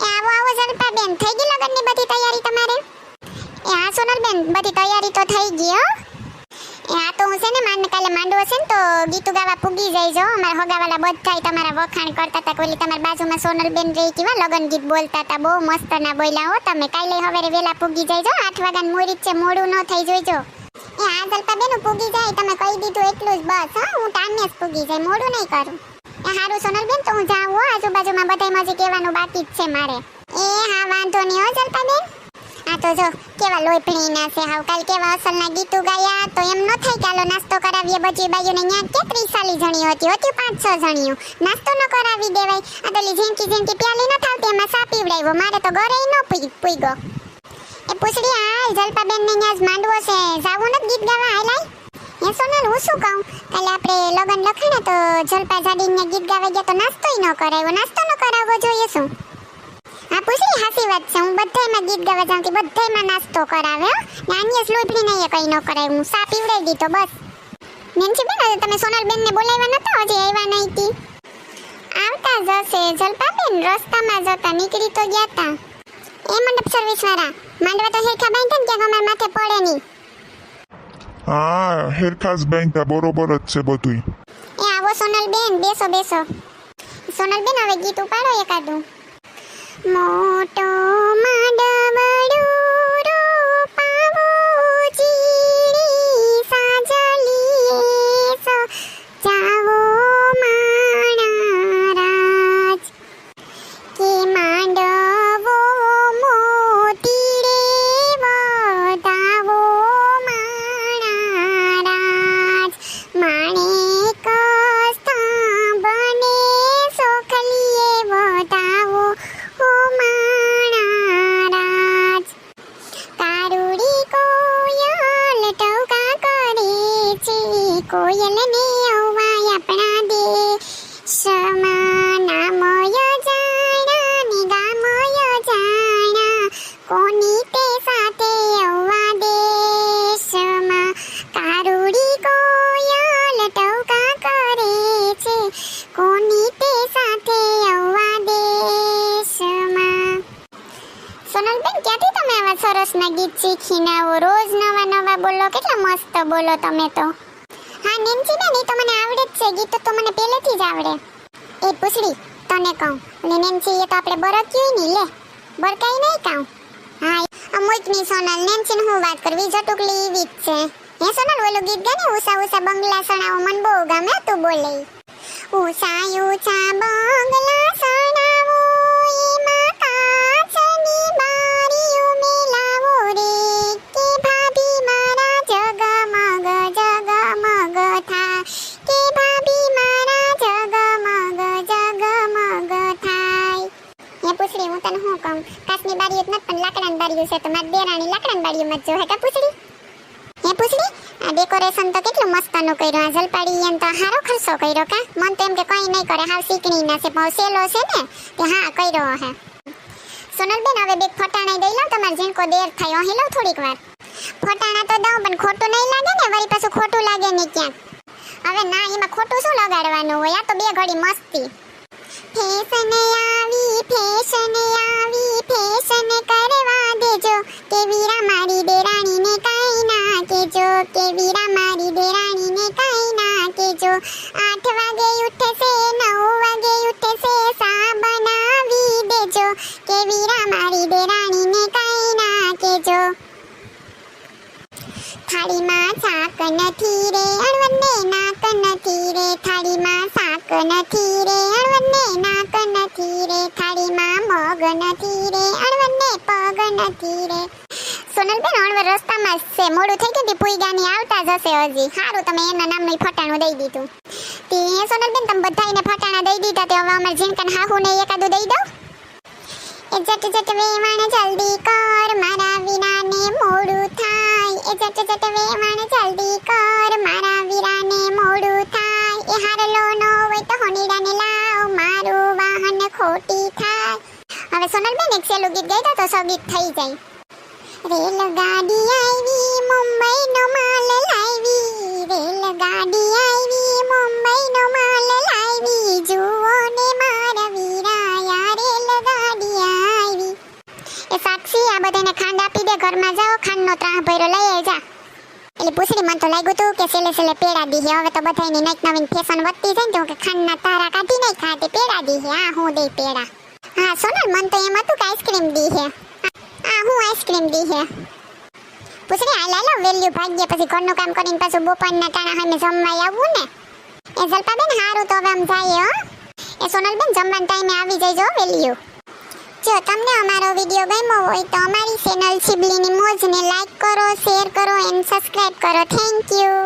એ આવો આવો જલપાબેન, થઈ ગઈ લગનની બધી તૈયારી તમારે? એ હા સોનલબેન, બધી તૈયારી તો થઈ ગઈ હો. એ આ તો હું છે ને મારને કાલે માંડવો છે ને તો ગીતું ગાવા પૂગી જાય જો. અમારા હગાવાલા બધાય તમારા વખાણ કરતા હતા. કોલી તમારી બાજુમાં સોનલબેન રહી કેવા લગન ગીત બોલતા હતા, બહુ મસ્ત ના બોલ્યા હો તમે. કાલે હવારે વેલા પૂગી જાય જો, 8 વાગ્યાની મુહૂર્ત છે, મોડું ન થઈ જોઈજો. એ આ જલપાબેન પૂગી જાય, તમે કહી દીધું એટલું જ બસ. હા હું ટાઈમે જ પૂગી જાય, મોડું નહીં કરું. એ હારું સોનલબેન, તો હું જાઉં હો, આજુબાજુમાં બધાય મજી કહેવાનું બાકી જ છે મારે. એ હા વાંધો નહીં હો જલપાબેન. આ તો જો કેવા લોહી ના છે હાવ. કાલ કેવા અસલના ગીતું ગાયા તો એમ ન થાય કે હાલો નાસ્તો કરાવીએ બચી બાજુને. ન્યા કે 30-40 જણીઓ હતી, 5-6 જણીઓ. નાસ્તો ન કરાવી દેવાય. આ પેલી ઝીંકી પ્યાલી ન થાવતી એમાં સા પીવડાવ્યો. મારે તો ઘરે ન પૂગ્યો. એ પૂછડી હાલ જલપાબેન ને ન્યા જ માંડવો છે, જાવું ન ગીત ગાવા હાલાય. એ સોનલ હું શું કહું, કાલે આપણે લગન લખાણે તો જલપા જાડીને ગીત ગાવા ગયા તો નાસ્તોય ન કરાવ્યો. નાસ્તો ન કરાવવો જોઈએ શું? હા પૂછડી હાસી વાત છે. હું બધાયમાં ગીત ગાવા જાઉં કે બધાયમાં નાસ્તો કરાવે. નાની સ્લોઈપડી નહીં કઈ ન કરાવ્યું. હું સા પીવડાવી દીધો બસ. નેન્સી બેન તમે સોનલબેન ને બોલાવ્યા નતા, હજી આવ્યા નહીં તી? આવતા જશે જલપાબેન, રસ્તામાં જતા નીકળી તો ગયા તા. એ મંડપ સર્વિસ વાળા માંડવા તો હેઠા બાંધે ને ક્યાંક અમારા માથે પડે નહીં. હા હેરખાસ બાંધતા બરોબર જ છે બધું. એ આવો સોનલબેન, બેસો બેસો. સોનલબેન હવે ગીત ઉપાડો એકાદું. મોટો માંડવડો રોપાવો ચીડી સાજલીએ સજાવો માણા રાજ કે માંડવો મોતી રે વધાવો માણા રાજ માણેક સ્તંભને સોખલીએ વધાવો ઓ માણા રાજ. કારુડી કોયલ ટવકા કરે છે, કોયલને અવાય આપણા દેશમાં. નામય જાણા ને ગામય જાણા, કોની તે સાથે અવા દેશમાં. કારુડી કોયલ ટવકા કરે છે, કોની તે સાથે અવા દેશમાં. સોનલબેન ક્યાંથી તમે આવા સરસના ગીત શીખીને આવો? રોજ નવા નવા બોલો, કેટલા મસ્ત બોલો તમે તો. હા નેન્સી બેન, એ તો મને આવડે જ છે, ગીત તો મને પહેલેથી જ આવડે. એ પૂછડી તને કહું, અને નેન્સી એ તો આપણે બરક્યું નહીં લે, બરકાઈ નહીં કહું. હા અમુકની સોનલ, નેન્સીને હું વાત કરવી, જટુકલી એવી જ છે. હે સોનલ ઓલું ગીત ગાને, ઉષા ઉષા બંગલા સણાવો, મને બહુ ગમે તું બોલે. ઉષા ઉષા બંગલા સણાવો, એમાં કાચની બારીઓ મેલાવો રે, કે ભાભી મારા જગમગ જગમગ થાય, કે ભાભી મારા જગમગ જગમગ થાય. હે પૂછડી હું તને શું કહું, કાચની બારીઓ જ નથી પણ લાકડાની બારીઓ છે, તો મારી દેરાણી લાકડાની બારીઓમાં જ જો હે કા પૂછડી. હે પૂછડી આ ડેકોરેશન તો કેટલું મસ્તનું કર્યું. આ જલપાડી એમ તો હારો ખર્ચો કર્યો કા. મન તો એમ કે કઈ નહીં કરે, હાવ શીકણી ના છે, પણ સેલો છે ને તે હા કર્યો હે. સોનલબેન હવે બે ફટાણા દઈ લઉં, તમારે જેનકો દેર થાય અહીં લઉં થોડીક વાર. ફટાણા તો દઉં પણ ખોટું નહીં લાગે ને, વળી પાછું ખોટું લાગે ને ક્યાંક. હવે ના એમાં ખોટું શું લગાડવાનું હોય, આ તો બે ઘડી મસ્તી. ફેશન આવી ફેશન આવી ફેશન કરવા દેજો, કે વીરા મારી દેરાણીને કાઈ ના કેજો, કે વીરા મારી દેરાણીને કાઈ ના કેજો. 8 વાગે ઉઠશે 9 વાગે ઉઠશે, સા બનાવી દેજો, કે વીરા મારી દેરાણીને કાઈ ના કેજો. થાળીમાં શાક નથી રે અણવને નાક નથી રે, થાળીમાં શાક નથી રે અણવને નાક નથી રે, થાળીમાં મગ નથી રે અણવને પગ નથી રે. સોનલબેન અણવર રસ્તામાં છે, મોડું થઈ ગયું પુઈગાની આવતા જશે હજી. સારું તમે એના નામનું ફટાણું દઈ દીધું. તે સોનલબેન તમે બધાઈને ફટાણા દઈ દીધા, તે હવે અમારે જીનકન હાહુને એકાદું દઈ દઉં. એ જટ જટ વેવાણ જલ્દી કર, મારા વિનાને મોડું થાય. એ જટ જટ વેવાણ જલ્દી કર, મારા વીરાને મોડું થાય. એ હારલો નો હોય તો હોનીડાને લાવ, મારું વાહન ખોટી થાય. હવે સોનલબેન એક સેલું ગીત ગાઈ તો 100 ગીત થઈ જાય. રેલગાડી આવી મુંબઈનો માલ લાવી, રેલગાડી આવી મુંબઈનો માલ લાવી, જુઓ ને મારા વીરા યા રેલગાડી આ બધાને ખાંડ આપી દે, ઘરમાં જાઓ ખાંડનો ત્રાણ ભર્યો લઈ આવી જા. એટલે પૂછડી મને તો લાગ્યું તું કે સેલે સેલે પેડા દીહે. હવે તો બધાયની નવી નવીન ફેશન વધતી જાય ને તો કે ખાંડના તારા કાઢી નહીં ખાતે પેડા દીહે. આ હું દે પેડા. હા સોનલ મન તો એમ હતું કે આઈસ્ક્રીમ દીહે. આ હું આઈસ્ક્રીમ દીહે. પૂછડી આ લાલો વેલ્યુ ભાગ્ય પછી ઘરનું કામ કરીને પાછું બપોરના ટાણા હામે જમવા આવવું ને. એ જલપાબેન હારું તો હવે આમ જાય હો. એ સોનલબેન જમવાના ટાઈમે આવી જજો વેલ્યુ. જો તમને અમારો વિડિયો ગમ્યો હોય તો અમારી ચેનલ શિબલીની મોજને લાઈક કરો, શેર કરો એન્ડ સબસ્ક્રાઇબ કરો. Thank you.